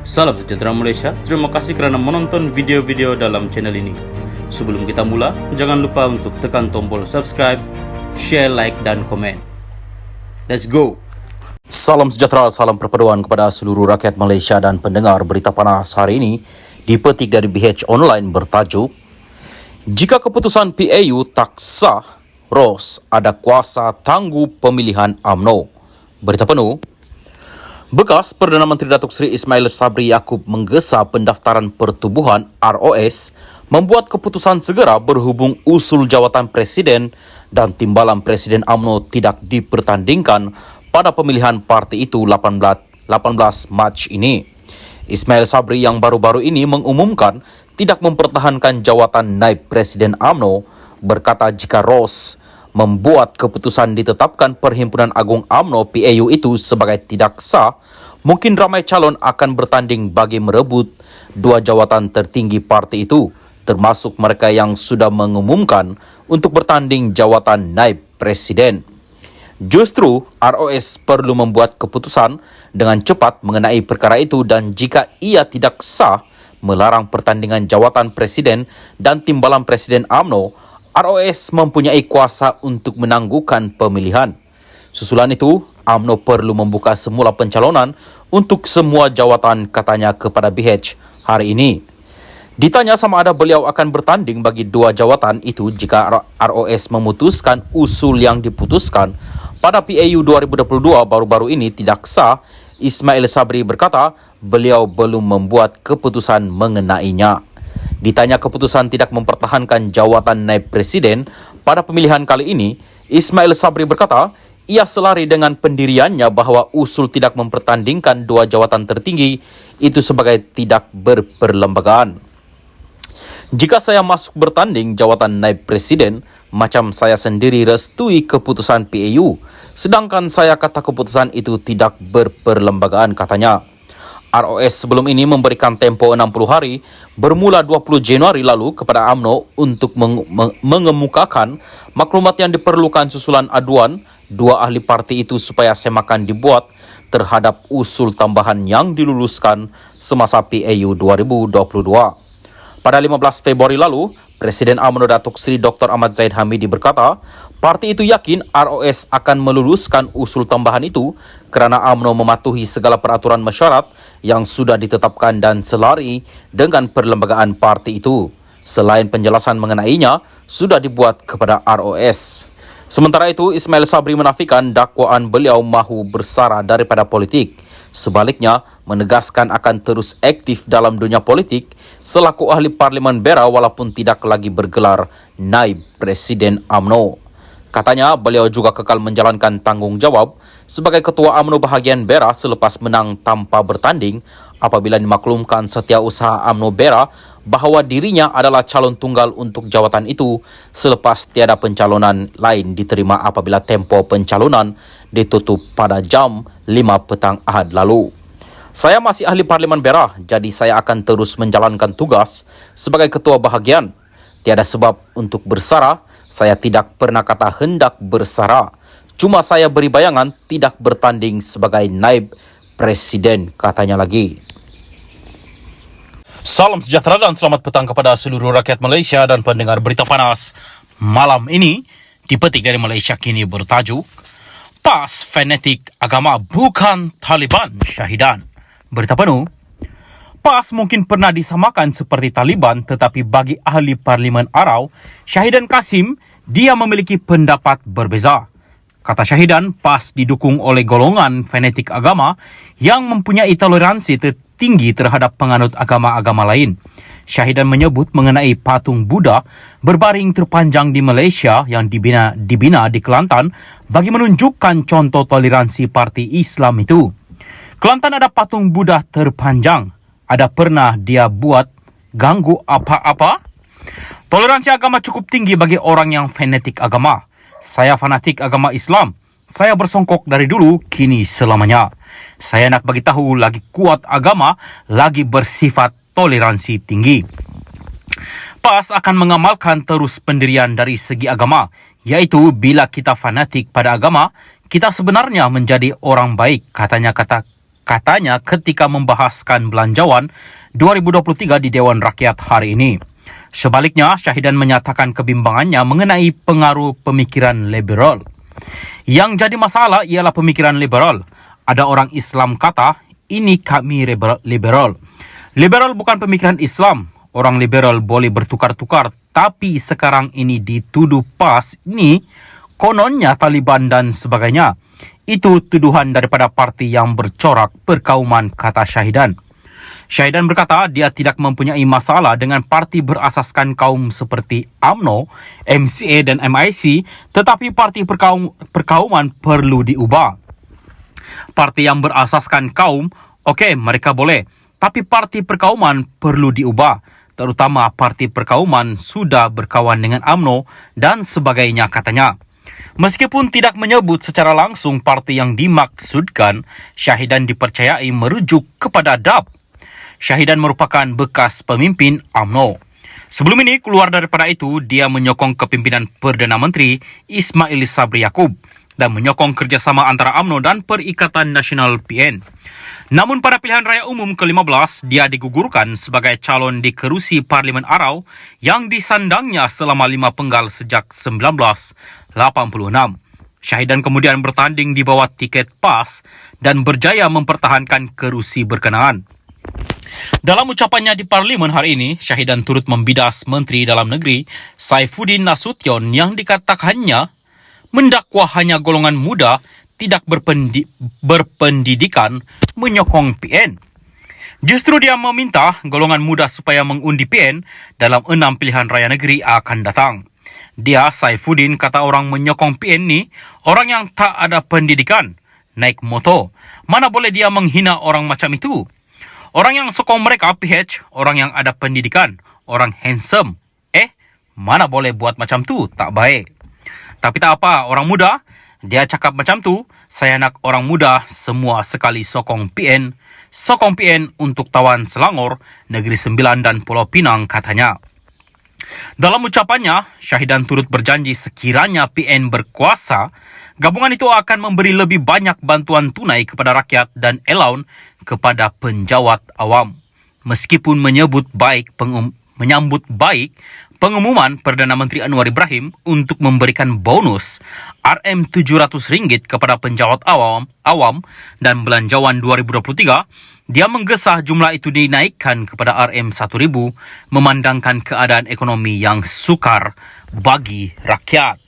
Salam sejahtera Malaysia, terima kasih kerana menonton video-video dalam channel ini. Sebelum kita mula, jangan lupa untuk tekan tombol subscribe, share, like dan komen. Let's go! Salam sejahtera, salam perpaduan kepada seluruh rakyat Malaysia dan pendengar berita panas hari ini dipetik dari BH Online bertajuk Jika keputusan PAU tak sah, Ros ada kuasa tangguh pemilihan UMNO. Berita penuh. Bekas Perdana Menteri Datuk Seri Ismail Sabri Yaakob menggesa pendaftaran pertubuhan ROS membuat keputusan segera berhubung usul jawatan Presiden dan timbalan Presiden UMNO tidak dipertandingkan pada pemilihan parti itu 18 Mac ini. Ismail Sabri yang baru-baru ini mengumumkan tidak mempertahankan jawatan Naib Presiden UMNO berkata jika ROS membuat keputusan ditetapkan Perhimpunan Agung UMNO PAU itu sebagai tidak sah, mungkin ramai calon akan bertanding bagi merebut dua jawatan tertinggi parti itu, termasuk mereka yang sudah mengumumkan untuk bertanding jawatan Naib Presiden. Justru, ROS perlu membuat keputusan dengan cepat mengenai perkara itu dan jika ia tidak sah, melarang pertandingan jawatan Presiden dan timbalan Presiden UMNO, ROS mempunyai kuasa untuk menangguhkan pemilihan. Susulan itu, UMNO perlu membuka semula pencalonan untuk semua jawatan katanya kepada BH hari ini. Ditanya sama ada beliau akan bertanding bagi dua jawatan itu jika ROS memutuskan usul yang diputuskan pada PAU 2022 baru-baru ini tidak sah, Ismail Sabri berkata beliau belum membuat keputusan mengenainya. Ditanya keputusan tidak mempertahankan jawatan Naib Presiden pada pemilihan kali ini, Ismail Sabri berkata ia selari dengan pendiriannya bahawa usul tidak mempertandingkan dua jawatan tertinggi itu sebagai tidak berperlembagaan. Jika saya masuk bertanding jawatan Naib Presiden, macam saya sendiri restui keputusan PAU, sedangkan saya kata keputusan itu tidak berperlembagaan katanya. ROS sebelum ini memberikan tempo 60 hari bermula 20 Januari lalu kepada UMNO untuk mengemukakan maklumat yang diperlukan susulan aduan dua ahli parti itu supaya semakan dibuat terhadap usul tambahan yang diluluskan semasa PAU 2022. Pada 15 Februari lalu, Presiden UMNO Datuk Seri Dr. Ahmad Zahid Hamidi berkata, parti itu yakin ROS akan meluluskan usul tambahan itu kerana UMNO mematuhi segala peraturan mesyuarat yang sudah ditetapkan dan selari dengan perlembagaan parti itu. Selain penjelasan mengenainya, sudah dibuat kepada ROS. Sementara itu, Ismail Sabri menafikan dakwaan beliau mahu bersara daripada politik. Sebaliknya, menegaskan akan terus aktif dalam dunia politik selaku ahli Parlimen Beira walaupun tidak lagi bergelar Naib Presiden UMNO. Katanya, beliau juga kekal menjalankan tanggungjawab sebagai Ketua UMNO bahagian Beira selepas menang tanpa bertanding apabila dimaklumkan setiausaha UMNO Beira bahawa dirinya adalah calon tunggal untuk jawatan itu selepas tiada pencalonan lain diterima apabila tempo pencalonan ditutup pada jam 5 petang Ahad lalu. Saya masih ahli Parlimen Beira, jadi saya akan terus menjalankan tugas sebagai ketua bahagian. Tiada sebab untuk bersara, saya tidak pernah kata hendak bersara. Cuma saya beri bayangan tidak bertanding sebagai Naib Presiden, katanya lagi. Salam sejahtera dan selamat petang kepada seluruh rakyat Malaysia dan pendengar berita panas malam ini dipetik dari Malaysia Kini bertajuk PAS Fanatik Agama Bukan Taliban Syahidan. Berita penuh. PAS mungkin pernah disamakan seperti Taliban tetapi bagi ahli Parlimen Arau, Syahidan Kasim, dia memiliki pendapat berbeza. Kata Syahidan, PAS didukung oleh golongan fanatik agama yang mempunyai toleransi tinggi terhadap penganut agama-agama lain. Syahidan menyebut mengenai patung Buddha berbaring terpanjang di Malaysia yang dibina di Kelantan bagi menunjukkan contoh toleransi parti Islam itu. Kelantan ada patung Buddha terpanjang. Ada pernah dia buat ganggu apa-apa? Toleransi agama cukup tinggi bagi orang yang fanatik agama. Saya fanatik agama Islam. Saya bersongkok dari dulu, kini selamanya. Saya nak bagi tahu lagi kuat agama, lagi bersifat toleransi tinggi. PAS akan mengamalkan terus pendirian dari segi agama, iaitu bila kita fanatik pada agama, kita sebenarnya menjadi orang baik, kata katanya ketika membahaskan belanjawan 2023 di Dewan Rakyat hari ini. Sebaliknya, Syahidan menyatakan kebimbangannya mengenai pengaruh pemikiran liberal. Yang jadi masalah ialah pemikiran liberal. Ada orang Islam kata, ini kami liberal. Liberal bukan pemikiran Islam. Orang liberal boleh bertukar-tukar, tapi sekarang ini dituduh PAS ini kononnya Taliban dan sebagainya. Itu tuduhan daripada parti yang bercorak perkauman, kata Syahidan. Syahidan berkata dia tidak mempunyai masalah dengan parti berasaskan kaum seperti UMNO, MCA dan MIC, tetapi parti perkauman perlu diubah. Parti yang berasaskan kaum, okey, mereka boleh. Tapi parti perkauman perlu diubah. Terutama parti perkauman sudah berkawan dengan UMNO dan sebagainya, katanya. Meskipun tidak menyebut secara langsung parti yang dimaksudkan, Syahidan dipercayai merujuk kepada DAP. Syahidan merupakan bekas pemimpin UMNO. Sebelum ini, keluar daripada itu, dia menyokong kepimpinan Perdana Menteri Ismail Sabri Yaakob dan menyokong kerjasama antara UMNO dan Perikatan Nasional PN. Namun pada pilihan raya umum ke-15, dia digugurkan sebagai calon di kerusi Parlimen Arau yang disandangnya selama 5 penggal sejak 1986. Syahidan kemudian bertanding di bawah tiket PAS dan berjaya mempertahankan kerusi berkenaan. Dalam ucapannya di Parlimen hari ini, Syahidan turut membidas Menteri Dalam Negeri Saifuddin Nasution yang dikatakannya mendakwa hanya golongan muda tidak berpendidikan menyokong PN. Justru dia meminta golongan muda supaya mengundi PN dalam 6 pilihan raya negeri akan datang. Dia, Saifuddin, kata orang menyokong PN ni orang yang tak ada pendidikan, naik motor. Mana boleh dia menghina orang macam itu? Orang yang sokong mereka PH, orang yang ada pendidikan, orang handsome. Mana boleh buat macam tu, tak baik. Tapi tak apa, orang muda, dia cakap macam tu, saya nak orang muda semua sekali sokong PN untuk Tawan Selangor, Negeri Sembilan dan Pulau Pinang, katanya. Dalam ucapannya, Syahidan turut berjanji sekiranya PN berkuasa, gabungan itu akan memberi lebih banyak bantuan tunai kepada rakyat dan allowance kepada penjawat awam. Meskipun menyambut baik pengumuman Perdana Menteri Anwar Ibrahim untuk memberikan bonus RM700 kepada penjawat awam dan belanjawan 2023, dia menggesah jumlah itu dinaikkan kepada RM1,000 memandangkan keadaan ekonomi yang sukar bagi rakyat.